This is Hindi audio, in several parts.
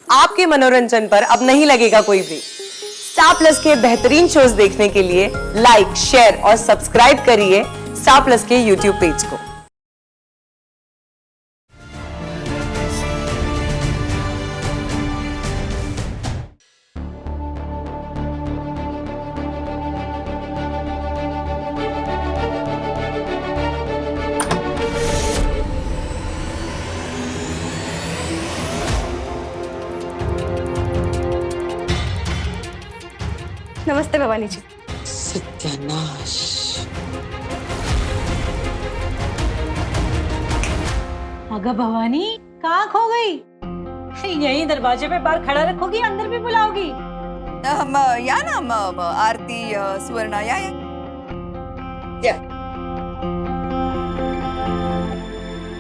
आपके मनोरंजन पर अब नहीं लगेगा कोई ब्रेक। स्टार प्लस के बेहतरीन शोज देखने के लिए लाइक, शेयर और सब्सक्राइब करिए स्टार प्लस के यूट्यूब पेज को। नमस्ते भवानी जी। सत्यानाश। अगर भवानी कहाँ खो गई? यही दरवाजे पे बाहर खड़ा रखोगी, अंदर भी बुलाओगी? या ना आरती सुवर्णा या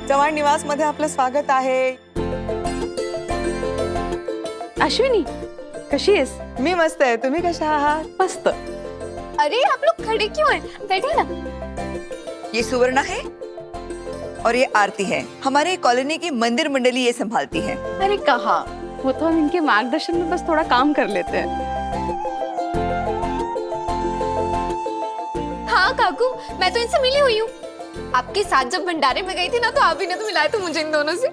चव्हाण निवास मध्ये आपलं स्वागत आहे। अश्विनी कशी आहेस? मी मस्त आहे, तुम्ही कशा आहात? मस्त। अरे आप लोग खड़े क्यों हैं? बैठिए ना। ये सुवर्णा है और ये आरती है। हमारे कॉलोनी की मंदिर मंडली ये संभालती है। अरे कहा, वो तो हम इनके मार्गदर्शन में बस थोड़ा काम कर लेते हैं। हाँ काकू, मैं तो इनसे मिली हुई हूँ। आपके साथ जब भंडारे में गई थी ना, तो आप ही ने तो मिलाया था मुझे इन दोनों से।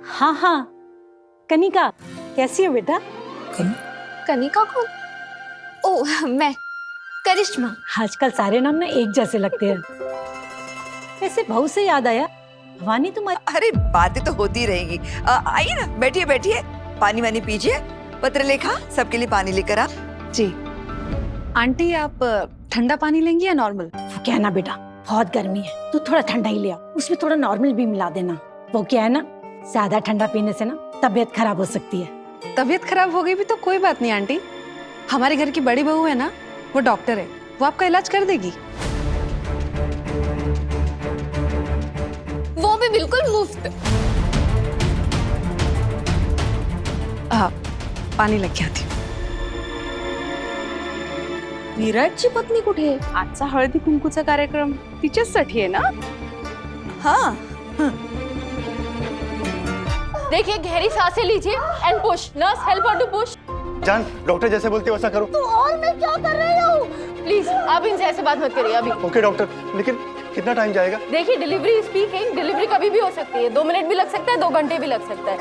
हाँ हाँ। कनिका कैसी है बेटा? कनिका कौन? ओह मैं करिश्मा। आजकल सारे नाम ना एक जैसे लगते हैं। वैसे बहू से याद आया, भवानी तुम्हारी। अरे बातें तो होती रहेगी। आइए ना, बैठिए बैठिए, पानी वानी पीजिए। पत्रलेखा सबके लिए पानी लेकर आ। जी आंटी, आप ठंडा पानी लेंगी या नॉर्मल? वो क्या है ना बेटा, बहुत गर्मी है तो थोड़ा ठंडा ही ले आओ, उसमें थोड़ा नॉर्मल भी मिला देना। वो क्या है ना, ज्यादा ठंडा पीने से ना तबीयत खराब हो सकती है। तबीयत खराब हो गई भी तो कोई बात नहीं आंटी, हमारे घर की बड़ी बहू है ना, वो डॉक्टर है, वो आपका इलाज कर देगी। वो भी बिल्कुल मुफ्त। पाणी लेके आती हूँ। विराटची पत्नी कुठे आहे? आजचा हळदी कुंकूचा कार्यक्रम तिच्याचसाठी आहे ना? हाँ देखिए, गहरी सांसें लीजिए and push. Nurse help her to push. जान, डॉक्टर जैसे बोलते हो वैसा करो। तो और मैं क्या कर रही हूँ? प्लीज आप इनसे ऐसे बात मत करिए अभी। ओके डॉक्टर, लेकिन कितना टाइम जाएगा? देखिए, डिलीवरी स्पीकिंग, डिलीवरी कभी भी हो सकती है। 2 मिनट भी लग सकता है, 2 घंटे भी लग सकता है।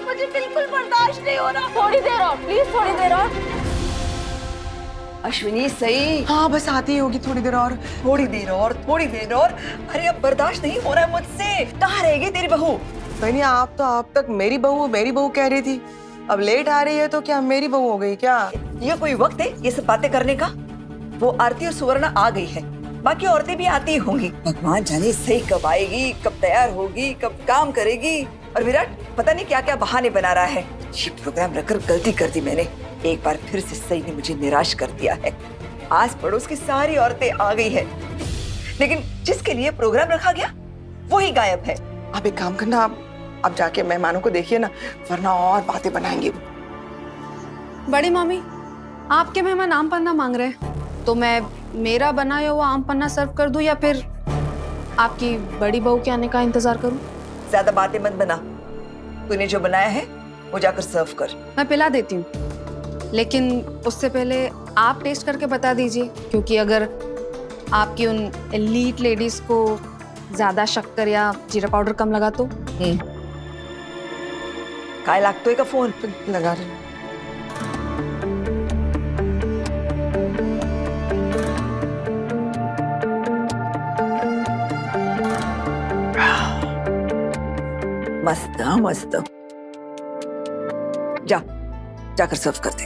मुझे बिल्कुल बर्दाश्त नहीं हो रहा। थोड़ी देर और प्लीज, थोड़ी देर और। अश्विनी सही। हाँ बस आती होगी, थोड़ी देर और, थोड़ी देर और, थोड़ी देर और। अरे अब बर्दाश्त नहीं हो रहा है मुझसे। कहाँ रहेगी तेरी बहू? बहनी आप तो आप तक मेरी बहू कह रही थी, अब लेट आ रही है तो क्या मेरी बहू हो गई क्या? ये कोई वक्त है ये सब बातें करने का? वो आरती और सुवर्णा आ गई है, बाकी औरतें भी आती होंगी। भगवान जाने सही कब आएगी, कब तैयार होगी, कब काम करेगी। और विराट पता नहीं क्या क्या बहाने बना रहा है। ये प्रोग्राम रखकर गलती कर दी मैंने। एक बार फिर से सही ने मुझे निराश कर दिया है। आस पड़ोस की सारी औरतें आ गई है, लेकिन जिसके लिए प्रोग्राम रखा गया वही गायब है। आप एक काम करना, आप जाके मेहमानों को देखिए ना, वरना और बातें बनाएंगे। बड़ी मम्मी, आपके मेहमान आम पन्ना मांग रहे हैं, तो मैं मेरा बनाया हुआ आम पन्ना सर्व कर दूं या फिर आपकी बड़ी बहू के आने का इंतजार करूं? ज्यादा बातें मत बना। तूने जो बनाया है वो जाकर सर्व कर। मैं पिला देती हूँ, लेकिन उससे पहले आप टेस्ट करके बता दीजिए, क्योंकि अगर आपकी उन एलीट लेडीज को ज्यादा शक्कर या जीरा पाउडर कम लगा तो। काय लागतोय का फोन? लगा रही। मस्त हाँ मस्त। जाकर सर्व कर दे।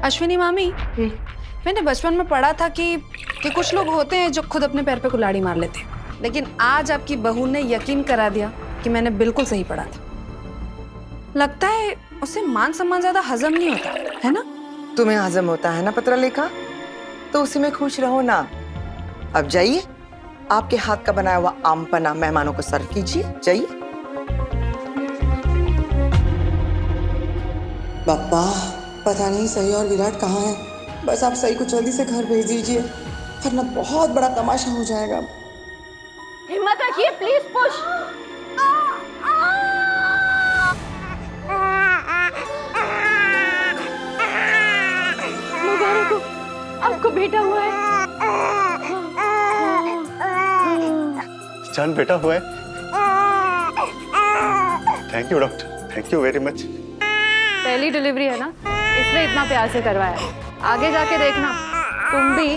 अश्विनी मामी, मैंने बचपन में पढ़ा था कि कुछ लोग होते हैं जो खुद अपने पैर पे कुल्हाड़ी मार लेते हैं, लेकिन आज आपकी बहू ने यकीन करा दिया कि मैंने बिल्कुल सही पढ़ा था। लगता है उसे मान सम्मान ज्यादा हजम नहीं होता है ना? तुम्हें हजम होता है ना पत्रलेखा, तो उसी में खुश रहो ना। अब जाइए, आपके हाथ का बनाया हुआ आम पन्ना मेहमानों को सर्व कीजिए, जाइए। पापा पता नहीं सही और विराट कहाँ है। बस आप सही को जल्दी से घर भेज दीजिए, वरना बहुत बड़ा तमाशा हो जाएगा। हिम्मत रखिए, प्लीज पुश। मुबारक हो, आपको बेटा हुआ है। जान बेटा हुआ है। Thank you doctor, thank you very much. पहली डिलीवरी है ना, इसलिए इतना प्यार से करवाया। आगे जाके देखना तुम भी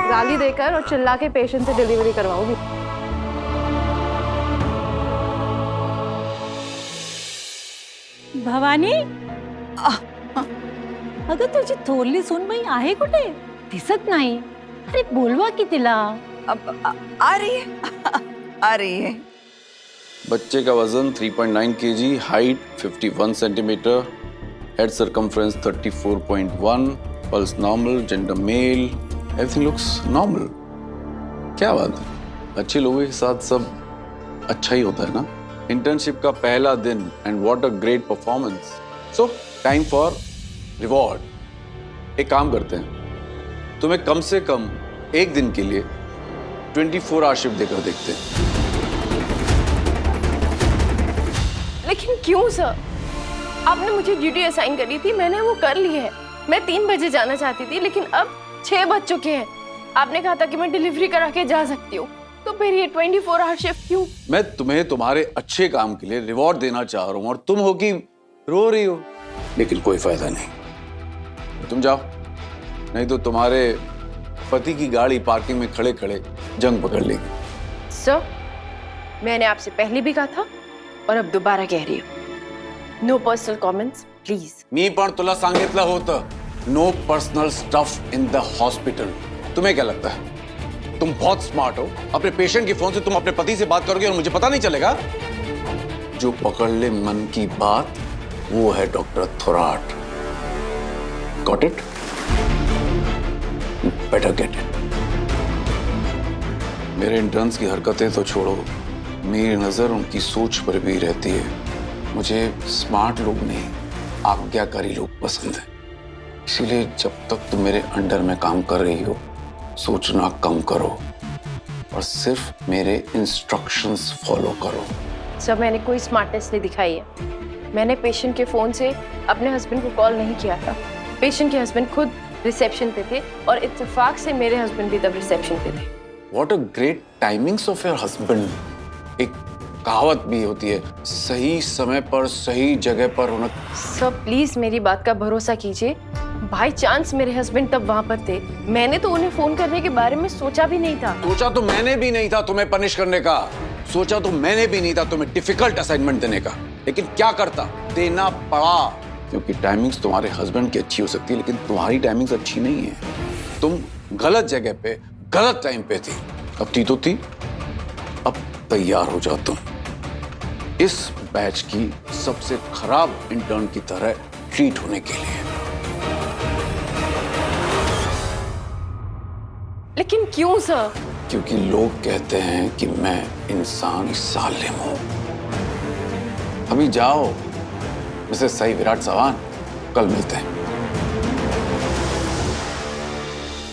गाली देकर और चिल्ला के पेशेंट से डिलीवरी करवाओगी। भवानी अगं तुझी थोरली सूनबाई आहे कुठे? दिसत नाही. अरे बोलवा की तिला. अब आ रही है आ रही है। बच्चे का वजन 3.9 kg, height 51 centimetre, head circumference 34.1, pulse normal, gender male, everything looks normal. क्या बात है, अच्छे लोगों के साथ सब अच्छा ही होता है ना। इंटर्नशिप का पहला दिन and what a great performance. So time for reward. एक काम करते हैं, तुम्हें कम से कम एक दिन के लिए 24 आवर शिफ्ट देकर देखते हैं। लेकिन क्यों सर? आपने मुझे ड्यूटी असाइन करी थी, मैंने वो कर ली है। मैं 3 बजे जाना चाहती थी, लेकिन अब 6 बज चुके हैं। आपने कहा था कि मैं डिलीवरी करा के जा सकती हूँ, तो फिर ये 24 आवर शिफ्ट क्यों? मैं तुम्हें तुम्हारे अच्छे काम के लिए रिवॉर्ड देना चाह रहा हूँ और तुम हो कि रो रही हो, लेकिन कोई फायदा नहीं। तुम जाओ, नहीं तो तुम्हारे पति की गाड़ी पार्किंग में खड़े खड़े जंग पकड़ लेगी। सर, मैंने आपसे पहले भी कहा था और अब दोबारा कह रही हूँ, नो पर्सनल कमेंट्स प्लीज। मी पण तुला सांगितलं होतं, no personal stuff in the hospital. तुम्हें क्या लगता है तुम बहुत स्मार्ट हो? अपने पेशेंट के फोन से तुम अपने पति से बात करोगे और मुझे पता नहीं चलेगा? जो पकड़ ले मन की बात वो है doctor Thorat. Got it? Better get it. मेरे इंटर्न्स की हरकतें तो छोड़ो, मेरी नजर उनकी सोच पर भी रहती है। मुझे स्मार्ट लोग नहीं, आज्ञाकारी लोग पसंद हैं। इसीलिए जब तक तुम मेरे अंडर में काम कर रही हो, सोचना कम करो और सिर्फ मेरे इंस्ट्रक्शंस फॉलो करो। सर, मैंने कोई स्मार्टनेस नहीं दिखाई है। मैंने पेशेंट के फोन से अपने हस्बैंड को कॉल नहीं किया था। पेशेंट के हस्बैंड खुद रिसेप्शन पे थे और इत्तेफाक से मेरे हस्बैंड भी तब रिसेप्शन पे थे। What a great timings of your husband. एक कहावत भी होती है, सही समय पर सही जगह पर होना। सर प्लीज मेरी बात का भरोसा कीजिए। बाय चांस मेरे हस्बैंड तब वहां पर थे, मैंने तो उन्हें फोन करने के बारे में सोचा भी नहीं था। सोचा तो मैंने भी नहीं था तुम्हें पनिश करने का, सोचा तो मैंने भी नहीं था तुम्हें डिफिकल्ट असाइनमेंट देने का, लेकिन क्या करता, देना पड़ा। क्योंकि टाइमिंग्स तुम्हारे हस्बैंड की अच्छी हो सकती है, लेकिन तुम्हारी टाइमिंग्स अच्छी नहीं है। तुम गलत जगह पे गलत टाइम पे थी। अब थी तो थी, अब तैयार हो जाओ तुम इस बैच की सबसे खराब इंटर्न की तरह ट्रीट होने के लिए। लेकिन क्यों सर? क्योंकि लोग कहते हैं कि मैं इंसान सालिम हूं। अभी जाओ मिसेस साई विराट चव्हाण, कल मिलते हैं।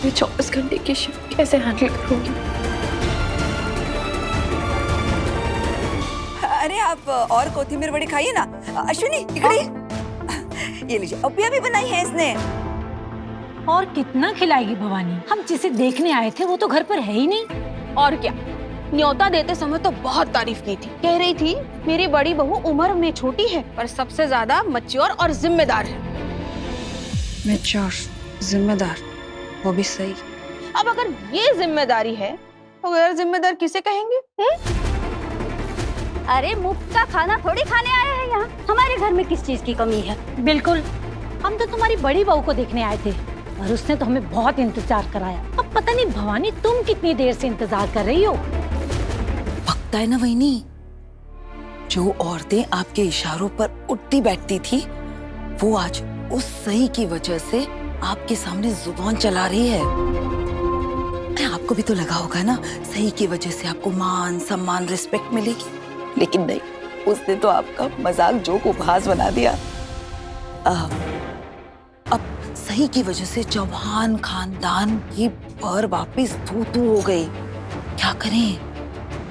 मैं 24 घंटे की शिफ्ट कैसे हैंडल करूंगी? अरे आप और कोथिमीर बड़ी खाइए ना। अश्विनी इकड़ी, ये लीजिए, अपिया भी बनाई है इसने। और कितना खिलाएगी भवानी? हम जिसे देखने आए थे वो तो घर पर है ही नहीं। और क्या, न्योता देते समय तो बहुत तारीफ की थी। कह रही थी मेरी बड़ी बहू उम्र में छोटी है पर सबसे ज्यादा मैच्योर और जिम्मेदार है। मैच्योर, जिम्मेदार, वो भी सही। अब अगर ये जिम्मेदारी है तो गैर जिम्मेदार किसे कहेंगे? अरे मुफ्त का खाना थोड़ी खाने आए हैं यहाँ। हमारे घर में किस चीज की कमी है? बिल्कुल, हम तो तुम्हारी बड़ी बहू को देखने आए थे और उसने तो हमें बहुत इंतजार कराया। अब पता नहीं भवानी तुम कितनी देर से इंतजार कर रही हो। पकता है ना वहीनी, जो औरतें आपके इशारों पर उठती बैठती थी वो आज उस सही की वजह से आपके सामने जुबान चला रही है। आपको भी तो लगा होगा ना, सही की वजह से आपको मान सम्मान रिस्पेक्ट मिलेगी, लेकिन नहीं, उसने तो आपका मजाक जोक उपहास बना दिया। अब सही की वजह से चौहान खानदान की पर वापिस तू हो गई। क्या करें?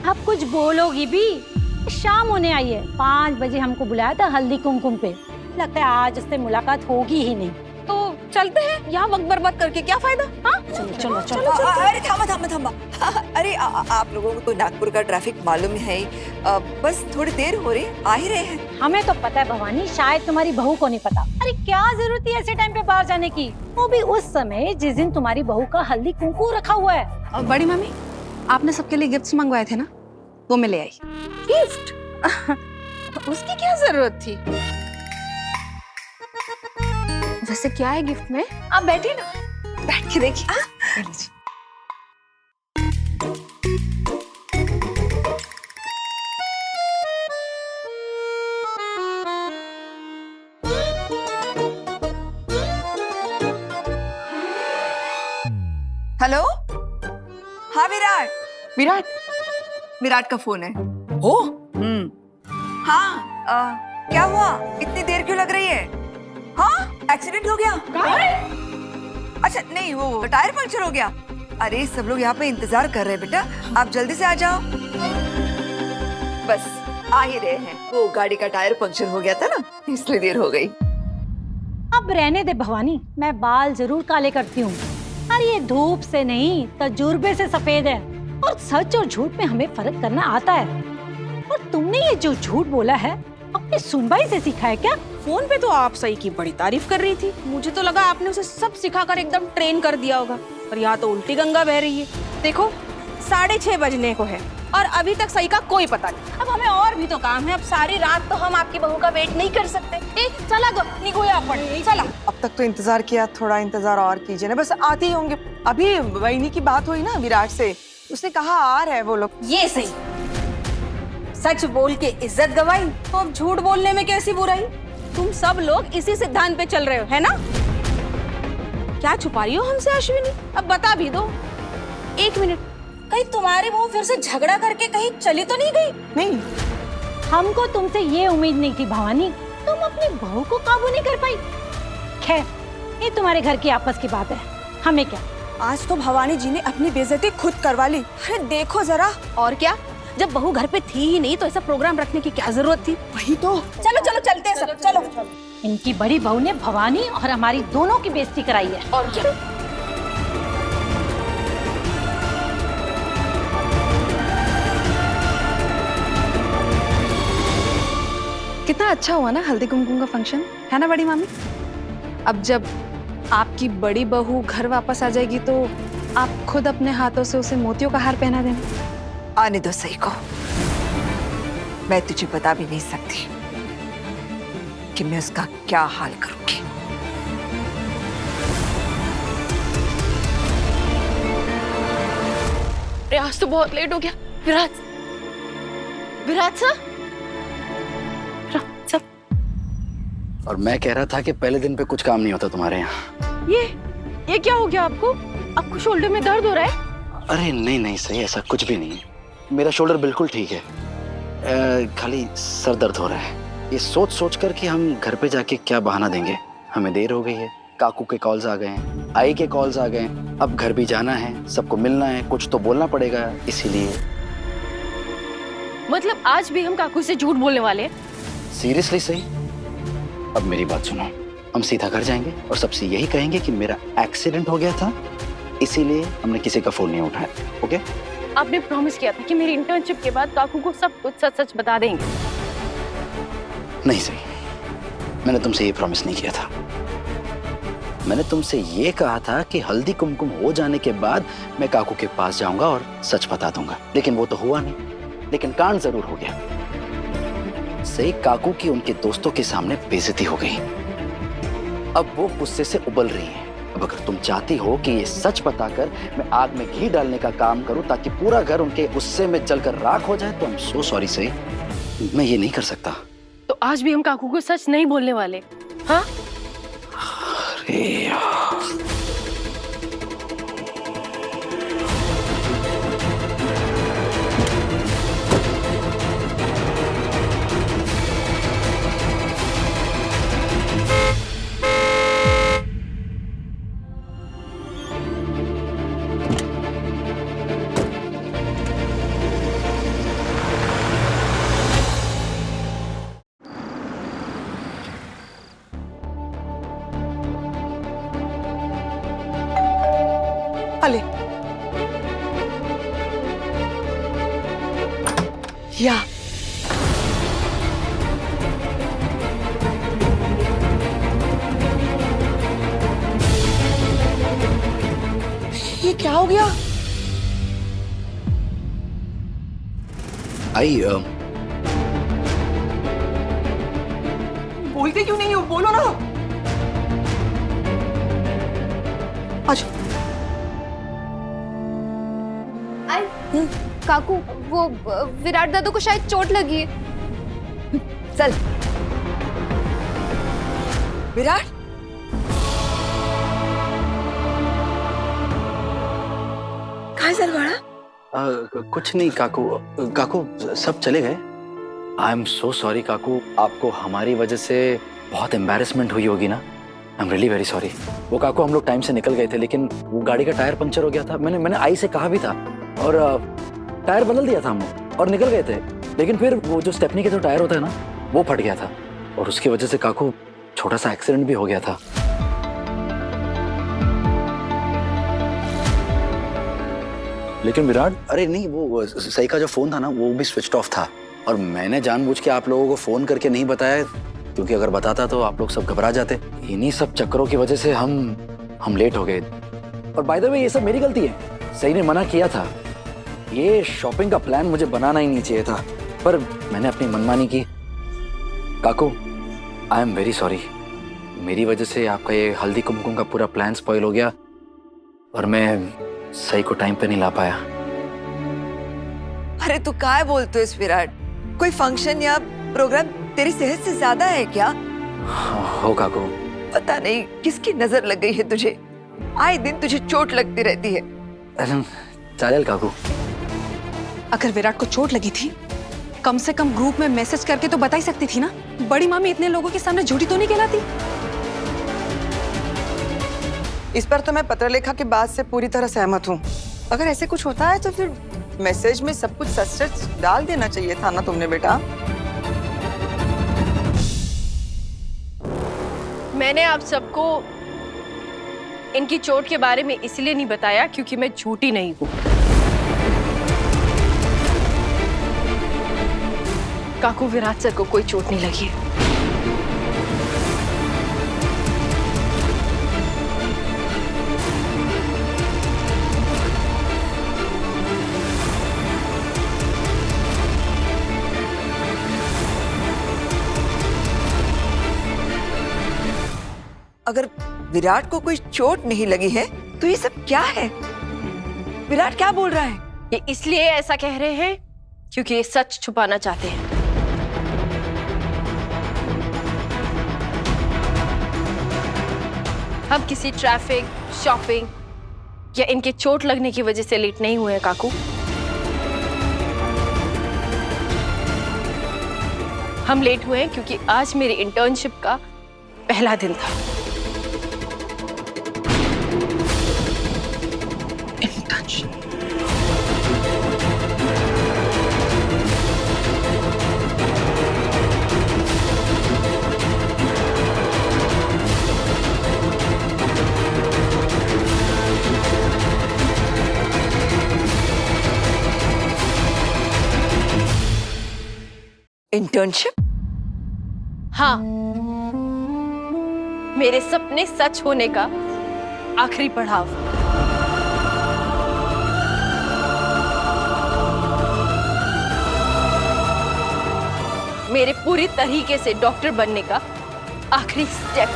अब कुछ बोलोगी भी? शाम होने आई है, 5 बजे हमको बुलाया था हल्दी कुमकुम पे। लगता है आज उससे मुलाकात होगी ही नहीं। तो चलते हैं, यहाँ वक्त बर्बाद करके क्या फायदा? हाँ चलो चलो चलो। अरे थामा थामा थामा। अरे आप लोगों को तो नागपुर का ट्रैफिक मालूम है ही। बस थोड़ी देर हो रही, आ ही रहे हैं। हमें तो पता है भवानी, शायद तुम्हारी बहू को नहीं पता। अरे क्या जरूरत है ऐसे टाइम पे बाहर जाने की, वो भी उस समय जिस दिन तुम्हारी बहू का हल्दी कुमकुम रखा हुआ है। बड़ी मम्मी, आपने सबके लिए गिफ्ट्स मंगवाए थे ना, वो मैं ले आई। गिफ्ट? उसकी क्या जरूरत थी? वैसे क्या है गिफ्ट में? आप बैठिए ना, बैठ के देखिए। हेलो, हाँ विराट। विराट, विराट का फोन है। ओ हाँ, क्या हुआ? इतनी देर क्यों लग रही है? हाँ, एक्सीडेंट हो गया? अच्छा नहीं, वो टायर पंक्चर हो गया। अरे सब लोग यहाँ पे इंतजार कर रहे हैं बेटा, आप जल्दी से आ जाओ। बस आ ही रहे हैं, वो गाड़ी का टायर पंक्चर हो गया था ना, इसलिए देर हो गई। अब रहने दे भवानी, मैं बाल जरूर काले करती हूँ। अरे ये धूप से नहीं, तजुर्बे से सफेद है। और सच और झूठ में हमें फर्क करना आता है। और तुमने ये जो झूठ बोला है, अपने सुनबाई से सीखा है क्या? फोन पे तो आप सही की बड़ी तारीफ कर रही थी, मुझे तो लगा आपने उसे सब सिखाकर एकदम ट्रेन कर दिया होगा। और यहाँ तो उल्टी गंगा बह रही है। देखो 6:30 बजने को है और अभी तक सही का कोई पता नहीं। अब हमें और भी तो काम है, अब सारी रात तो हम आपकी बहू का वेट नहीं कर सकते। चला गो निगोया अपन, चला। अब तक तो इंतजार किया, थोड़ा इंतजार और कीजिए ना, बस आते ही होंगे। अभी वहीनी की बात हुई ना विराट से, उसने कहा आ रहे हैं वो लोग। ये सही, सच बोल के इज्जत गवाई तो अब झूठ बोलने में कैसी बुराई? तुम सब लोग इसी सिद्धांत पे चल रहे हो, है ना? क्या छुपा रही हो हमसे अश्विनी? अब बता भी दो। 1 मिनट, कहीं तुम्हारी बहू फिर से झगड़ा करके कहीं चली तो नहीं गई? नहीं, हमको तुमसे ये उम्मीद नहीं थी भवानी, तुम अपनी बहू को काबू नहीं कर पाई। खैर, ये तुम्हारे घर की आपस की बात है, हमें क्या। आज तो भवानी जी ने अपनी बेइज्जती खुद करवा ली। अरे देखो जरा, और क्या, जब बहू घर पे थी ही नहीं तो ऐसा प्रोग्राम रखने की क्या जरूरत थी? वही तो। चलो चलो चलते हैं सब, चलो। इनकी बड़ी बहू ने भवानी और हमारी दोनों की बेइज्जती कराई है। और क्या? कितना अच्छा हुआ ना हल्दी कुमकुम का फंक्शन, है ना बड़ी मामी? अब जब आपकी बड़ी बहू घर वापस आ जाएगी तो आप खुद अपने हाथों से उसे मोतियों का हार पहना देना। आने दो सही को, मैं तुझे बता भी नहीं सकती कि मैं उसका क्या हाल करूंगी। आज तो बहुत लेट हो गया। विराट, विराट सर, और मैं कह रहा था कि पहले दिन पे कुछ काम नहीं होता तुम्हारे यहाँ। ये क्या हो गया आपको? आपको शोल्डर में दर्द हो रहा है? अरे नहीं सही, ऐसा कुछ भी नहीं है। मेरा शोल्डर बिल्कुल ठीक है, खाली सर दर्द हो रहा है। ये सोच सोच कर कि हम घर पे जाके क्या बहाना देंगे। हमें देर हो गई है, काकू के कॉल्स आ गए हैं, आई के कॉल्स आ गए हैं, अब घर भी जाना है, सबको मिलना है, कुछ तो बोलना पड़ेगा, इसीलिए। मतलब आज भी हम काकू से झूठ बोलने वाले हैं? सीरियसली सही, अब मेरी बात सुनो, हम सीधा घर जाएंगे और सबसे यही कहेंगे कि मेरा एक्सीडेंट हो गया था, इसीलिए हमने किसी का फोन नहीं उठाया। ओके? आपने प्रॉमिस किया था कि मेरी इंटर्नशिप के बाद काकू को सब कुछ सच सच बता देंगे। नहीं सही, मैंने तुमसे ये प्रॉमिस नहीं किया था। मैंने तुमसे ये कहा था कि हल्दी कुमकुम हो जाने के बाद मैं काकू के पास जाऊंगा और सच बता दूंगा, लेकिन वो तो हुआ नहीं। लेकिन कांड जरूर हो गया। सही, काकू की उनके दोस्तों के सामने बेइज्जती हो गई। अब वो गुस्से से उबल रही हैं। अब अगर तुम चाहती हो कि ये सच बताकर मैं आग में घी डालने का काम करूं ताकि पूरा घर उनके गुस्से में जलकर राख हो जाए, तो आई एम सो सॉरी सही, मैं ये नहीं कर सकता। तो आज भी हम काकू को सच नहीं बोलने वाले, हाँ? अरे यार, या ये क्या हो गया? आई बोलते क्यों नहीं हो? बोलो ना। अच्छा काकू वो विराट दादू को शायद चोट लगी है। चल विराट, कहाँ चल बड़ा? कुछ नहीं काकू, काकू सब चले गए। आई एम सो सॉरी काकू, आपको हमारी वजह से बहुत एम्बैरेसमेंट हुई होगी ना। I am really very sorry. वो काकू हम लोग टाइम से निकल गए थे, लेकिन वो गाड़ी का टायर पंचर हो गया था। मैंने आई से कहा भी था और टायर बदल दिया था हम लोग और निकल गए थे। लेकिन फिर वो जो स्टेपनी का जो टायर होता है ना, वो फट गया था और उसकी वजह से काकू छोटा सा एक्सीडेंट भी हो गया था। लेकिन विराट, अरे नहीं, वो सही का जो फोन था ना, वो भी स्विच ऑफ था और मैंने जानबूझ के आप लोगों को फोन करके नहीं बताया, क्योंकि अगर बताता तो आप लोग सब घबरा जाते। इन्हीं सब चक्करों की वजह से हम लेट हो गए। और बाय द वे, ये सब मेरी गलती है। सही ने मना किया था, ये शॉपिंग का प्लान मुझे बनाना ही नहीं चाहिए था, पर मैंने अपनी मनमानी की। काकू, आई एम वेरी सॉरी। मेरी वजह से आपका ये हल्दी कुमकुम का पूरा प्लान स्पॉइल हो गया और मैं सही को टाइम पे नहीं ला पाया। अरे तू काय बोलते हो इस विराट? कोई फंक्शन या प्रोग्राम तेरी सेहत से ज्यादा है क्या? हो काकू। पता नहीं किसकी नजर लग गई है तुझे। आए दिन तुझे चोट लगती रहती है। चालेल काकू। अगर विराट को चोट लगी थी, कम से कम ग्रुप में मैसेज करके तो बता ही सकती थी ना। बड़ी मामी इतने लोगों के सामने झूठी तो नहीं कहलाती। इस पर तो मैं पत्रलेखा की बात से पूरी तरह सहमत हूँ। अगर ऐसे कुछ होता है तो फिर मैसेज में सब कुछ सच डाल देना चाहिए था ना तुमने बेटा। मैंने आप सबको इनकी चोट के बारे में इसलिए नहीं बताया क्योंकि मैं झूठी नहीं हूँ। काकू, विराट सर को कोई चोट नहीं लगी है। अगर विराट को कोई चोट नहीं लगी है तो ये सब क्या है? विराट क्या बोल रहा है? ये इसलिए ऐसा कह रहे हैं क्योंकि ये सच छुपाना चाहते हैं। हम किसी ट्रैफिक, शॉपिंग या इनके चोट लगने की वजह से लेट नहीं हुए हैं काकू। हम लेट हुए हैं क्योंकि आज मेरी इंटर्नशिप का पहला दिन था। इंटर्नशिप? हाँ, मेरे सपने सच होने का आखिरी पड़ाव। मेरे पूरी तरीके से डॉक्टर बनने का आखिरी स्टेप।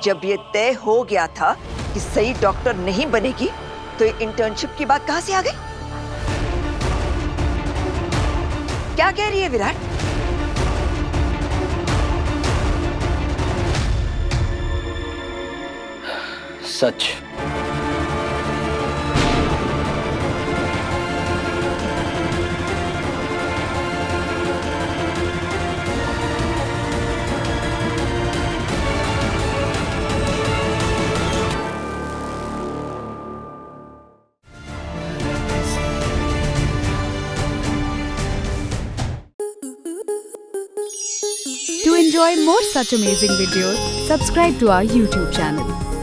जब ये तय हो गया था कि सही डॉक्टर नहीं बनेगी तो ये इंटर्नशिप की बात कहां से आ गई? क्या कह रही है विराट? सच। enjoy more such amazing videos, subscribe to our YouTube channel.